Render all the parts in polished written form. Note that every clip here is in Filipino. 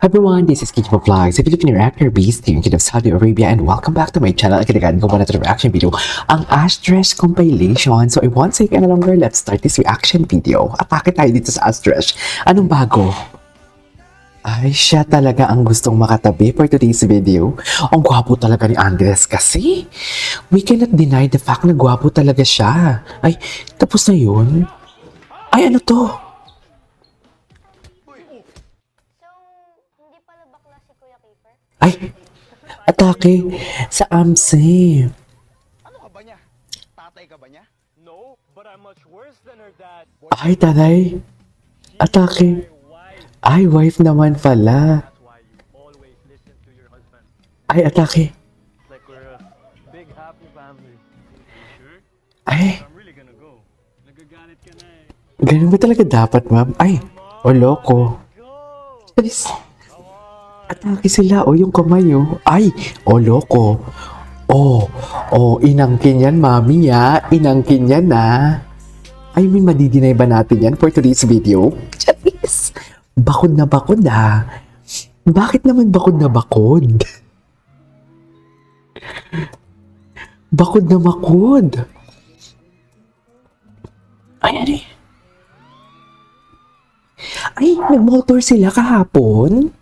Everyone, this is Kitty Vlogs, a Filipino actor based here in Kingdom of Saudi Arabia, and welcome back to my channel. Kinagagan ko ba na ito reaction video, ang Astres compilation. So I won't take any longer, let's start this reaction video. Atake tayo dito sa Astres. Anong bago? Ay, siya talaga ang gustong makatabi for today's video. Ang gwapo talaga ni Andres kasi. We cannot deny the fact na gwapo talaga siya. Ay, tapos na yun? Ay, ano to? Hindi pala bakla si Kuya Kiefer? Ay, atake sa AMSE. Ano ka ba niya? Tatay ka ba niya? No, but I'm much worse than her dad. Ay, taray. Atake. Ay, wife naman pala. That's why you always listen to your husband. Ay, atake. It's like we're a big happy family. You sure? Ay, I'm really gonna go. Nagagalit ka na eh. ganun ba talaga dapat, ma'am? Ay, o loko. Go! Please. Atake sila, o yung kamay, o. Ay, o loko. Inangkin yan, mami, ya. Inangkin yan, na. Ay, may madidinay ba natin yan for today's video? Charis. Bakod na bakod, ha. Bakit naman bakod na bakod? Bakod na bakod. Ay, ano eh? Ay, nag-motor sila kahapon?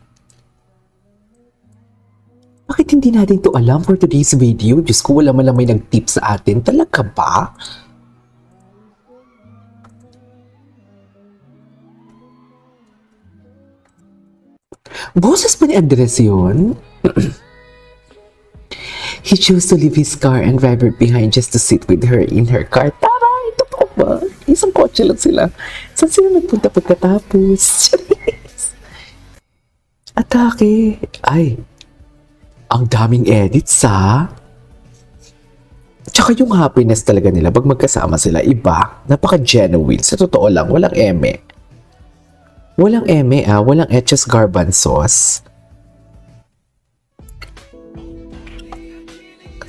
Bakit hindi natin to alam for today's video? Diyos ko, wala man lang may nag-tip sa atin. Talaga ba? Boses pa ni Andres yun? He chose to leave his car and drive her behind just to sit with her in her car. Taray! Totoo ba? Isang kotse lang sila. Saan sila nagpunta pagkatapos? Atake. Ay. Ang daming edits, ha? Tsaka yung happiness talaga nila pag magkasama sila, iba. Napaka-genuine. Sa totoo lang, walang eme. Walang eme, walang etches garbanzos.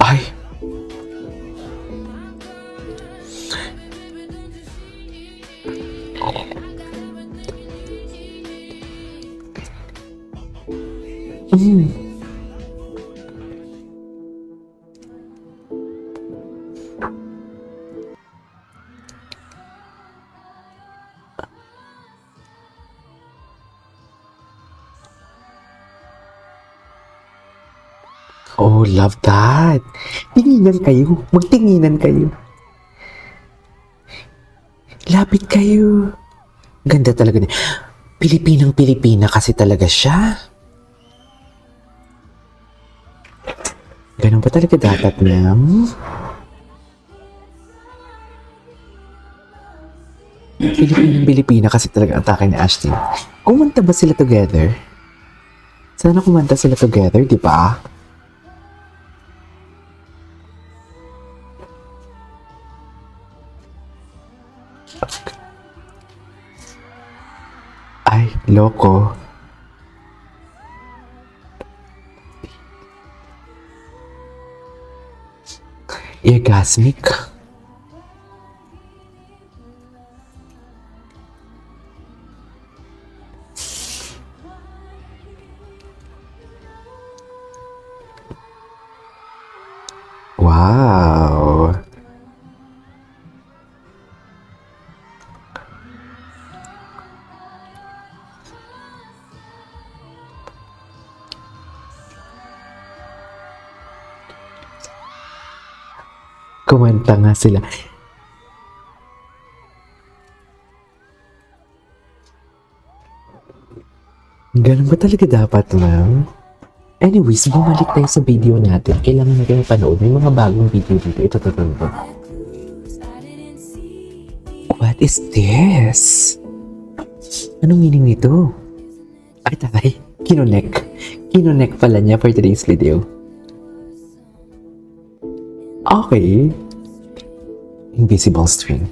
Ay. Oh, love that. Tinginan kayo. Magtinginan kayo. Lapit kayo. Ganda talaga niya. Pilipinang-Pilipina kasi talaga siya. Ganun ba talaga dapat, ma'am? Pilipinang-Pilipina kasi talaga ang atake ni Ashley. Kumanta ba sila together? Sana kumanta sila together, di ba? Ay, loko. Orgasmic. Wow. Kumanta nga sila. Ganun ba talaga dapat, ma'am? Anyways, bumalik tayo sa video natin. Kailangan natin panood. May mga bagong video dito. Ito. What is this? Anong meaning nito? Ay, taray. Kinonek. Kinonek pala niya for today's video. Okay. Invisible string.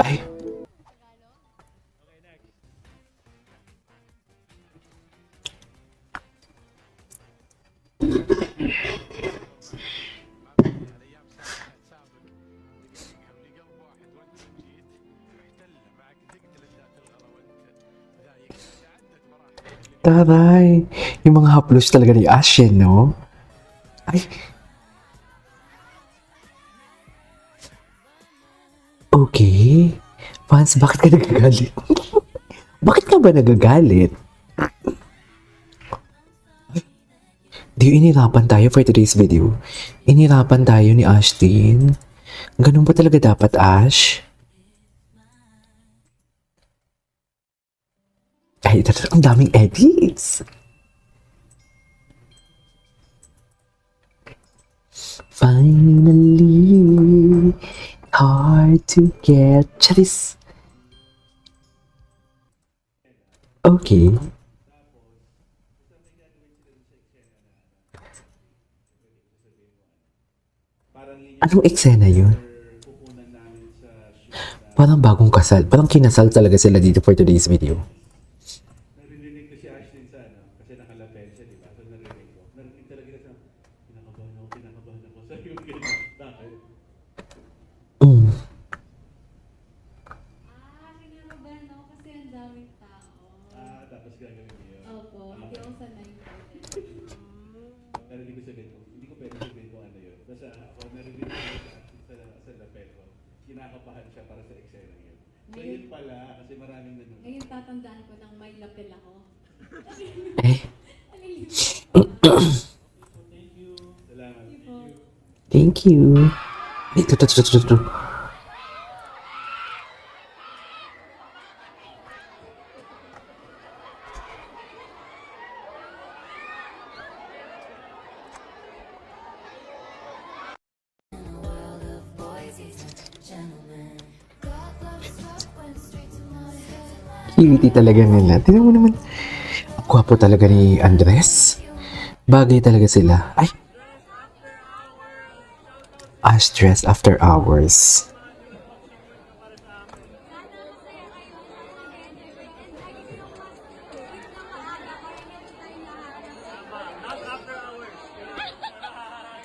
Ay. Taray, yung mga haplos talaga ni Ash yan, no? Ay. Okay. Fans, bakit ka nagagalit? Bakit ka ba nagagalit? Di inirapan tayo for today's video. Inirapan tayo ni Ashtin. Ganun ba talaga dapat, Ash? Ay, ang daming edits. Finally, hard to get. Charis. Okay. Anong eksena yun? Parang bagong kasal. Parang kinasal talaga sila dito for today's video. Narinig ko si Ashley sa kasi nakalapel siya, di ba? So narinig ko. Narinig talaga siya, kinakabahan ako. Sabi ko, bakit? Mm. Kinakabahan ako kasi ang daming tao. Tapos gagawin niyo. Opo, hindi ako sanay po. Narinig ko sa ganito. Hindi ko pwede sabihin kung ano yun. Basta ako, narinig ko si Ashley sa lapel ko. Kinakabahan siya para sa eksena yun. So yun pala, kasi maraming nanonood. Ngayon tatandaan ko nang may lapel ako. Eh, Salamat. thank you. Ito. Cutie talaga nila. Tingnan mo naman. Ang gwapo talaga ni Andres. Bagay talaga sila. Ay! Ash dress after hours.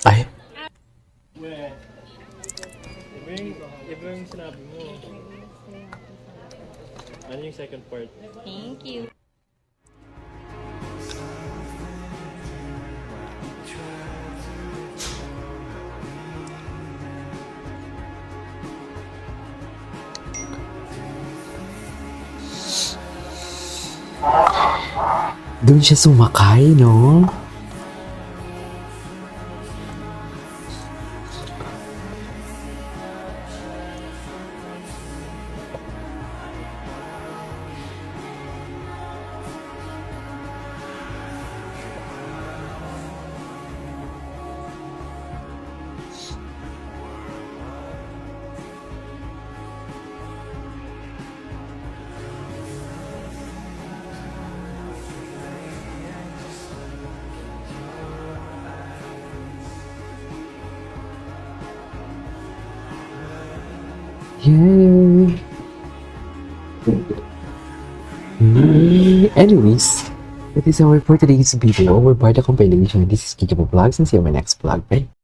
Ay! Iba yung sinabi mo. Ano yung second part? Thank you. Doon siya sumakay, no? Yay! Anyways, that is our for today's video. Our Barda compilation. This is Kiko Vlogs and see you in my next vlog. Bye!